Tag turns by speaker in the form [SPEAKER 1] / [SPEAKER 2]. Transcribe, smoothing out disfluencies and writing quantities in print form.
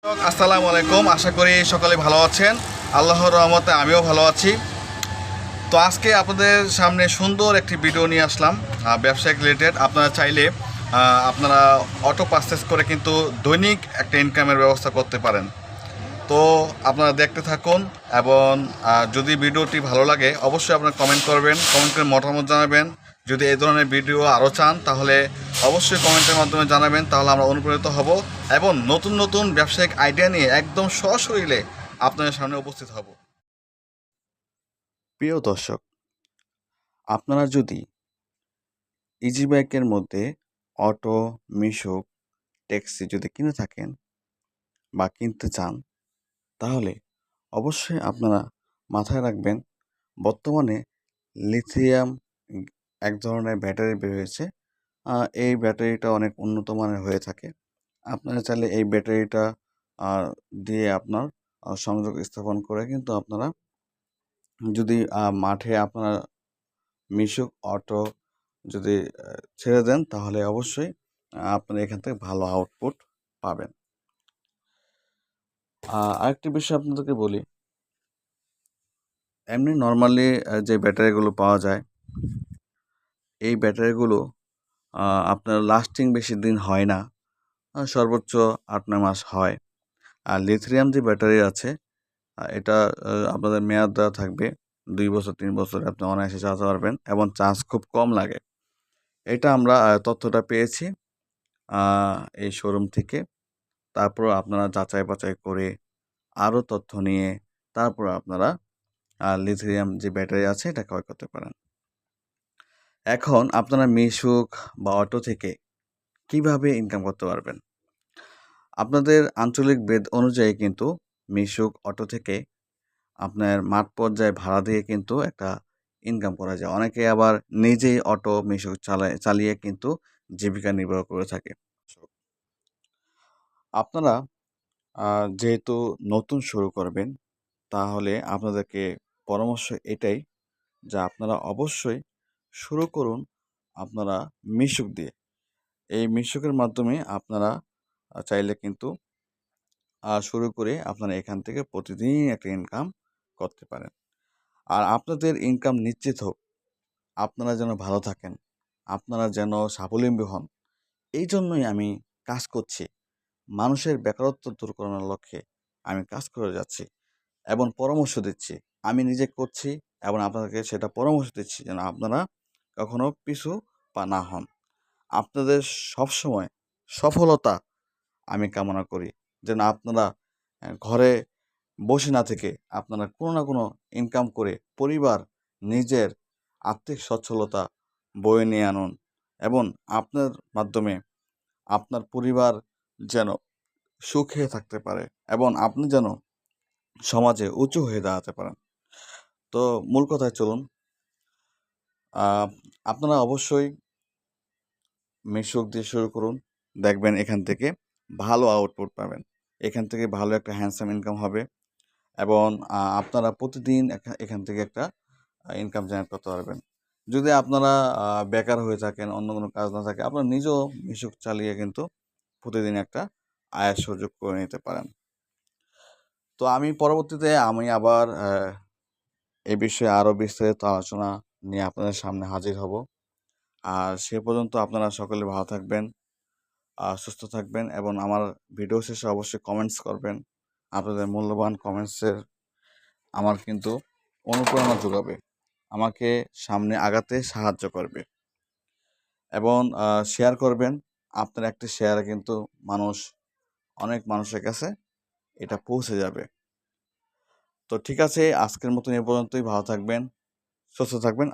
[SPEAKER 1] আসসালামু আলাইকুম। আশা করি সকলে ভালো আছেন। আল্লাহর রহমতে আমিও ভালো আছি। তো আজকে আপনাদের সামনে সুন্দর একটি ভিডিও নিয়ে আসলাম ব্যবসায়িক রিলেটেড। আপনারা চাইলে আপনারা অটো পারচেস করে কিন্তু দৈনিক একটা ইনকামের ব্যবস্থা করতে পারেন। তো আপনারা দেখতে থাকুন এবং যদি ভিডিওটি ভালো লাগে অবশ্যই আপনারা কমেন্ট করবেন, কমেন্ট করে মতামত জানাবেন। যদি এই ধরনের ভিডিও আরও চান তাহলে অবশ্যই কমেন্টের মাধ্যমে জানাবেন, তাহলে আমরা অনুপ্রাণিত হব এবং নতুন নতুন ব্যবসায়িক আইডিয়া নিয়ে একদম সশরীরে আপনাদের সামনে উপস্থিত হব। প্রিয় দর্শক, আপনারা যদি ইজি বাইকের মধ্যে অটো, মিশুক, ট্যাক্সি যদি কিনে থাকেন বা কিনতে চান, তাহলে অবশ্যই আপনারা মাথায় রাখবেন বর্তমানে লিথিয়াম এক ধরনের ব্যাটারি বের হয়েছে। এই ব্যাটারিটা অনেক উন্নত মানের হয়ে থাকে। আপনারা চাইলে এই ব্যাটারিটা দিয়ে আপনার সংযোগ স্থাপন করে কিন্তু আপনারা যদি মাঠে আপনারা মিশুক, অটো যদি ছেড়ে দেন তাহলে অবশ্যই আপনারা এখান থেকে ভালো আউটপুট পাবেন। আরেকটি বিষয় আপনাদেরকে বলি, এমনি নর্মালি যে ব্যাটারিগুলো পাওয়া যায়, এই ব্যাটারিগুলো আপনার লাস্টিং বেশি দিন হয় না, সর্বোচ্চ 8-9 মাস হয়। আর লিথিয়াম যে ব্যাটারি আছে এটা আপনাদের মেয়াদ দেওয়া থাকবে 2 বছর 3 বছর, আপনি অনায়াসে চালাতে পারবেন এবং চার্জ খুব কম লাগে। এটা আমরা তথ্যটা পেয়েছি এই শোরুম থেকে। তারপর আপনারা যাচাই বাছাই করে আরও তথ্য নিয়ে তারপর আপনারা লিথিয়াম যে ব্যাটারি আছে এটা ক্রয় করতে পারেন। এখন আপনারা মিশুক বা অটো থেকে কিভাবে ইনকাম করতে পারবেন? আপনাদের আঞ্চলিক ভেদ অনুযায়ী কিন্তু মিশুক, অটো থেকে আপনার মাঠ পর্যায়ে ভাড়া দিয়ে কিন্তু একটা ইনকাম করা যায়। অনেকে আবার নিজেই অটো, মিশুক চালিয়ে কিন্তু জীবিকা নির্বাহ করে থাকে। আপনারা যেহেতু নতুন শুরু করবেন, তাহলে আপনাদেরকে পরামর্শ এটাই যে আপনারা অবশ্যই শুরু করুন আপনারা মিশুক দিয়ে। এই মিশুকের মাধ্যমে আপনারা চাইলে কিন্তু শুরু করে আপনারা এখান থেকে প্রতিদিন একটা ইনকাম করতে পারেন। আর আপনাদের ইনকাম নিশ্চিত হোক, আপনারা যেন ভালো থাকেন, আপনারা যেন স্বাবলম্বী হন, এই জন্যই আমি কাজ করছি। মানুষের বেকারত্ব দূর করানোর লক্ষ্যে আমি কাজ করে যাচ্ছি এবং পরামর্শ দিচ্ছি। আমি নিজে করছি এবং আপনাদেরকে সেটা পরামর্শ দিচ্ছি যেন আপনারা কখনো পিছু পা না হন। আপনাদের সবসময় সফলতা আমি কামনা করি, যেন আপনারা ঘরে বসে না থেকে আপনারা কোনো না কোনো ইনকাম করে পরিবার, নিজের আর্থিক সচ্ছলতা বয়ে নিয়ে আনুন এবং আপনার মাধ্যমে আপনার পরিবার যেন সুখে থাকতে পারে এবং আপনি যেন সমাজে উঁচু হয়ে দাঁড়াতে পারেন। তো মূল কথায় চলুন। আপনারা অবশ্যই মিশুক দিয়ে শুরু করুন। দেখবেন এখান থেকে ভালো আউটপুট পাবেন। এখান থেকে ভালো একটা হ্যান্ডসাম ইনকাম হবে এবং আপনারা প্রতিদিন এখান থেকে একটা ইনকাম জেনারেট করতে পারবেন। যদি আপনারা বেকার হয়ে থাকেন, অন্য কোনো কাজ না থাকে, আপনারা নিজেও মিশুক চালিয়ে কিন্তু প্রতিদিন একটা আয়ের সুযোগ করে নিতে পারেন। তো আমি পরবর্তীতে আবার এই বিষয়ে আরও বিস্তারিত আলোচনা নিয়ে আপনাদের সামনে হাজির হব। আর সে পর্যন্ত আপনারা সকলে ভালো থাকবেন, সুস্থ থাকবেন এবং আমার ভিডিও শেষে অবশ্যই কমেন্টস করবেন। আপনাদের মূল্যবান কমেন্টসের আমার কিন্তু অনুপ্রেরণা যোগাবে, আমাকে সামনে আগাতে সাহায্য করবে এবং শেয়ার করবেন। আপনার একটি শেয়ারে কিন্তু অনেক মানুষের কাছে এটা পৌঁছে যাবে। তো ঠিক আছে, আজকের মতন এ পর্যন্তই। ভালো থাকবেন, সুস্থ থাকবেন।